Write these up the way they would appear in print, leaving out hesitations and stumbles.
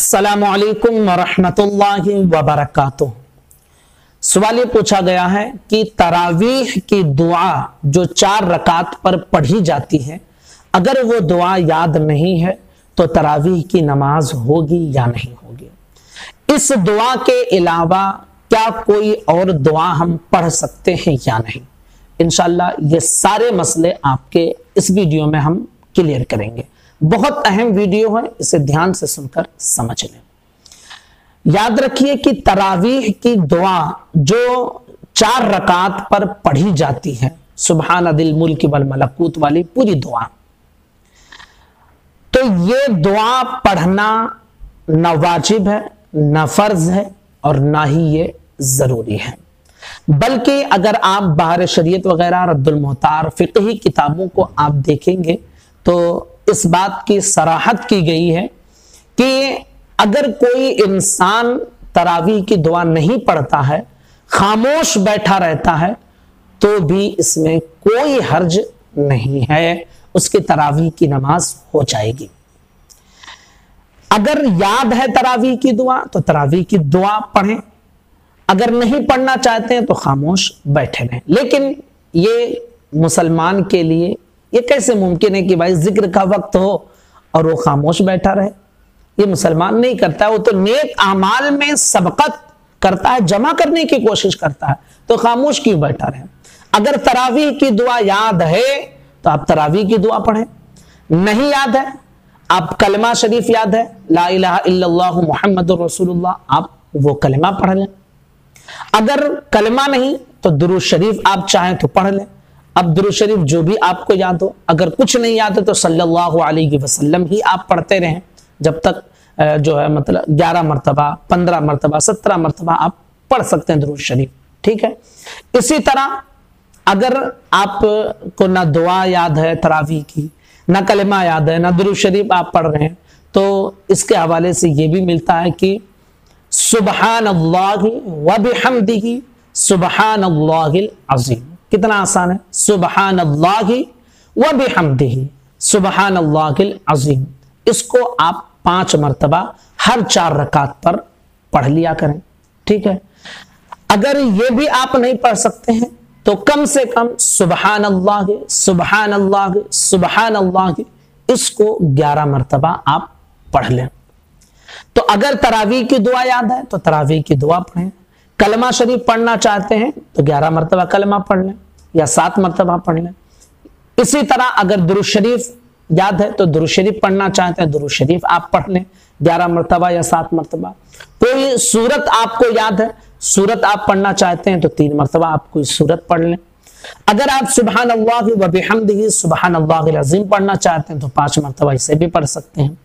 अस्सलामु अलैकुम वरहमतुल्लाहि वबरकातुह। सवाल ये पूछा गया है कि तरावीह की दुआ जो 4 रकात पर पढ़ी जाती है, अगर वो दुआ याद नहीं है तो तरावीह की नमाज होगी या नहीं होगी। इस दुआ के अलावा क्या कोई और दुआ हम पढ़ सकते हैं या नहीं, इंशाअल्लाह ये सारे मसले आपके इस वीडियो में हम क्लियर करेंगे। बहुत अहम वीडियो है, इसे ध्यान से सुनकर समझ लें। याद रखिए कि तरावीह की दुआ जो 4 रकात पर पढ़ी जाती है, सुबहान दिल मुल्क वल मलकूत वाली पूरी दुआ, तो ये दुआ पढ़ना न वाजिब है, न फर्ज है और ना ही ये जरूरी है। बल्कि अगर आप बाहर शरीयत वगैरह रद्दुल मुहतार फिक़ही किताबों को आप देखेंगे तो इस बात की सराहत की गई है कि अगर कोई इंसान तरावीह की दुआ नहीं पढ़ता है, खामोश बैठा रहता है, तो भी इसमें कोई हर्ज नहीं है, उसकी तरावीह की नमाज हो जाएगी। अगर याद है तरावीह की दुआ तो तरावीह की दुआ पढ़ें, अगर नहीं पढ़ना चाहते हैं तो खामोश बैठे रहें। लेकिन ये मुसलमान के लिए ये कैसे मुमकिन है कि भाई जिक्र का वक्त हो और वो खामोश बैठा रहे? ये मुसलमान नहीं करता है, वो तो नेक आमाल में सबकत करता है, जमा करने की कोशिश करता है, तो खामोश क्यों बैठा रहे? अगर तरावीह की दुआ याद है तो आप तरावीह की दुआ पढ़ें, नहीं याद है, आप कलमा शरीफ याद है, ला इलाहा इल्लल्लाहु मुहम्मदुर रसूलुल्लाह, आप वो कलमा पढ़ लें। अगर कलमा नहीं तो दुरूद शरीफ आप चाहें तो पढ़ लें। अब दुरूद शरीफ जो भी आपको याद हो, अगर कुछ नहीं याद है तो सल्लल्लाहु अलैहि वसल्लम ही आप पढ़ते रहें, जब तक जो है मतलब 11 मरतबा, 15 मरतबा, 17 मरतबा आप पढ़ सकते हैं दुरूद शरीफ, ठीक है। इसी तरह अगर आपको ना दुआ याद है तरावीह की, ना कलमा याद है, ना दुरूद शरीफ आप पढ़ रहे हैं, तो इसके हवाले से ये भी मिलता है कि सुबहानल्लाहि व बिहम्दिही सुबहानल्लाहिल अज़ीम। कितना आसान है, सुबहानल्लाहि व बिहम्दिही सुबहानल्लाहिल अज़ीम। इसको आप 5 मरतबा हर 4 रकात पर पढ़ लिया करें, ठीक है। अगर ये भी आप नहीं पढ़ सकते हैं तो कम से कम सुबहानल्लाहि सुबहानल्लाहि सुबहानल्लाहि इसको 11 मरतबा आप पढ़ लें। तो अगर तरावीह की दुआ याद है तो तरावीह की दुआ पढ़ें, कलमा शरीफ पढ़ना चाहते हैं तो 11 मरतबा कलमा पढ़ लें या 7 मरतबा पढ़ लें। इसी तरह अगर दुरूद शरीफ याद है तो दुरूद शरीफ पढ़ना चाहते हैं, दुरूद शरीफ आप पढ़ लें 11 मरतबा या 7 मरतबा। कोई सूरत आपको याद है, सूरत आप पढ़ना चाहते हैं तो 3 मरतबा आप कोई सूरत पढ़ लें। अगर आप सुबहानल्लाहि व बिहम्दिही सुबहानल्लाहिल अज़ीम पढ़ना चाहते हैं तो 5 मरतबा इसे भी पढ़ सकते हैं।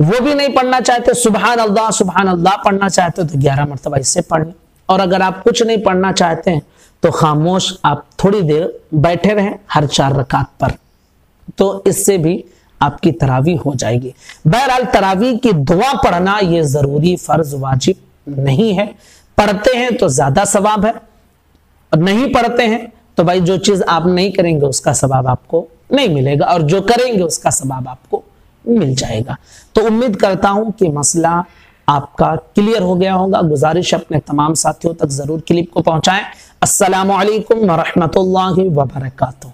वो भी नहीं पढ़ना चाहते, सुभान अल्लाह पढ़ना चाहते हो तो 11 मरतबा इससे पढ़ लें। और अगर आप कुछ नहीं पढ़ना चाहते हैं तो खामोश आप थोड़ी देर बैठे रहें हर 4 रकात पर, तो इससे भी आपकी तरावीह हो जाएगी। बहरहाल तरावीह की दुआ पढ़ना ये जरूरी फर्ज वाजिब नहीं है। पढ़ते हैं तो ज्यादा सवाब है, और नहीं पढ़ते हैं तो भाई जो चीज आप नहीं करेंगे उसका सवाब आपको नहीं मिलेगा, और जो करेंगे उसका सवाब आपको मिल जाएगा। तो उम्मीद करता हूं कि मसला आपका क्लियर हो गया होगा। गुजारिश अपने तमाम साथियों तक जरूर क्लिप को पहुंचाएं। अस्सलामु अलैकुम व रहमतुल्लाहि व बरकातुहू।